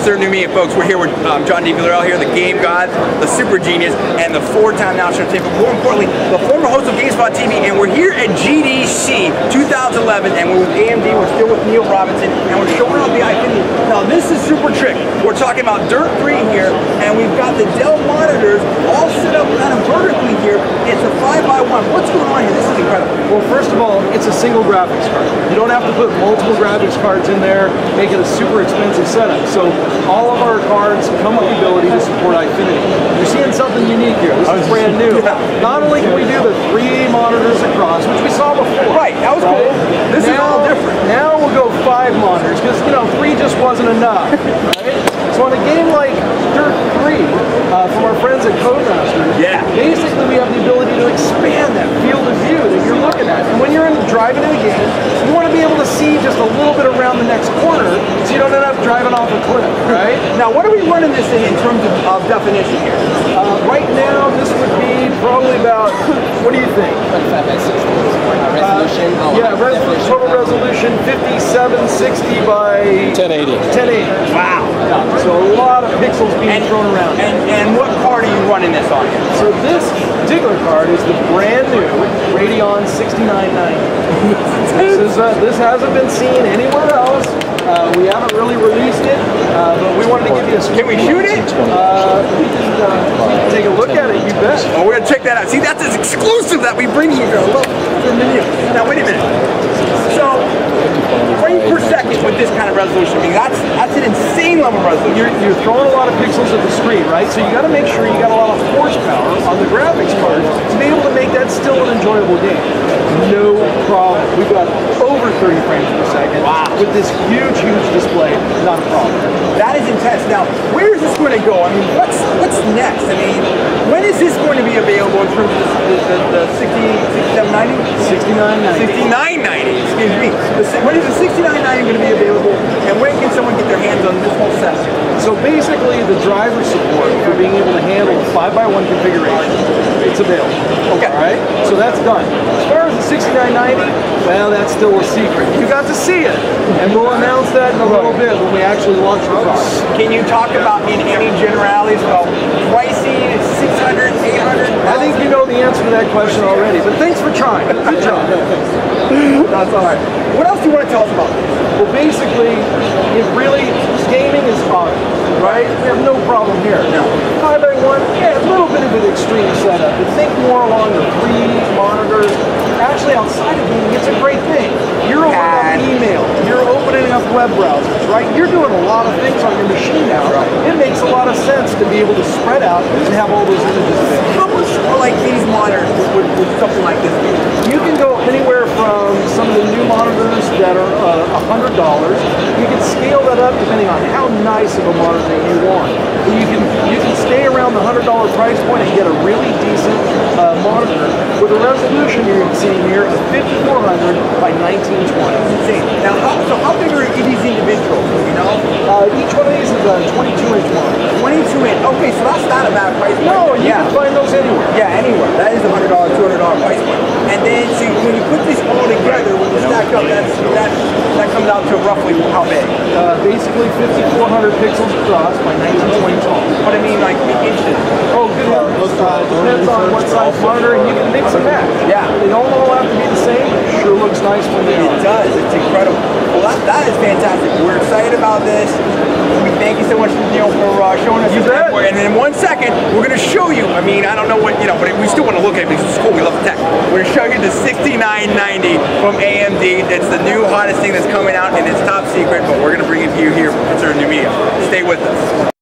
Consider New Media, folks. We're here with John D. Villarreal here, the game god, the super genius, and the four-time national champion, but more importantly, the former host of GameSpot TV, and we're here at GDC 2011, and we're with AMD, we're still with Neil Robinson, and we're showing off the Infinity. Now, this is super trick. We're talking about Dirt 3 here, and we've got the Dell monitors all set up kind of vertically here. It's a 5x1. What's going on here? This is incredible. Well, first of all, it's a single graphics card. You don't have to put multiple graphics cards in there, make it a super expensive setup. So all of our cards come with the ability to support Infinity. You're seeing something unique here. This is brand new. Not only can we do the 3 monitors across, which we saw before. Right, that was cool. This is all different. Now we'll go 5 monitors, because, you know, 3 just wasn't enough. Right? So in a game like Dirt 3, from our friends at Codemasters, basically we have the ability to expand that field of view that you're looking at. And when you're driving in the game, you want to be able to see just a little bit around the next corner so you don't end up driving off a cliff, right? Now, what are we running this in terms of definition here? Right now, this would be probably about, what do you think? 25 by 60 resolution. Total resolution 5760 by 1080. 1080. Wow. So a lot of pixels being thrown around. And what card are you running this on here? So this particular card is the brand new Radeon 6990. This hasn't been seen anywhere else. We haven't really released it, but we wanted to give you a Can we shoot it? We can take a look at it, you bet. Oh, we're going to check that out. See, that's an exclusive that we bring here. Look, now, wait a minute. So, frame per second with this kind of resolution, I mean, that's an insane level of resolution. You're throwing a lot of pixels at the screen, right? So you got to make sure you got a lot of horsepower on the graphics card to be able to make that still an enjoyable game. No problem. We've got over 30 frames per second. Wow. With this huge display, not a problem. That is intense. Now, where is this going to go? I mean, what's next? I mean, when is this going to be available in terms of the 6790? 6990, excuse me. When is the 6990 going to be available, and when can someone get their hands on this whole set? So basically, the driver support for being able to handle the 5x1 configuration, it's available. Okay. All right? So that's done. As far as the 6990, well, that's still a secret. You got to see it, and we'll announce that in a little bit when we actually launch the product. Can you talk about, in any generalities, about pricing, 600, 800? I think you know the answer to that question already, but thanks for trying. Good job. That's all right. What else do you want to tell us about? Well, basically, gaming is fun, right? We have no problem here. No. 5x1, yeah, a little bit of an extreme setup, but think more along the 3 monitors. Actually, outside of gaming, it's a great thing. You're opening up email, you're opening up web browsers, right? You're doing a lot of things on your machine now. Right. It makes a lot of sense to be able to spread out and have all those images available. How much are like these monitors would something like this be? You can go anywhere from some of the new monitors that are $100. You can scale that up depending on how nice of a monitor you want. You can stay around the $100 price point and get a really decent monitor with a resolution you're seeing here of 5400 by 1920. That's insane. Now, how big are these individuals? You know, each one of these is a 22-inch monitor. 22-inch. Okay, so that's not a bad price point. No, you can find those anywhere. Yeah, anywhere. That is a $100, $200 price point. And then, so when you put this all together, when you stack up, that comes out to roughly how big? Basically 5400 pixels across by 1920 tall. What I mean, like inches? Oh, good heavens. Depends on what size monitor, and you can mix and match. Yeah. They don't all have to be the same, but it sure looks nice when they are. It does. It's incredible. Well, that is fantastic. We're excited about this. We thank you so much, Neil, for showing us this. And in 1 second, we're going to show you. I mean, I don't know what, but we still want to look at it because it's cool. We love the tech. We're going to show you the 6990 from AMD. It's the new hottest thing that's coming out, and it's top secret, but we're going to bring it to you here for Consider New Media. Stay with us.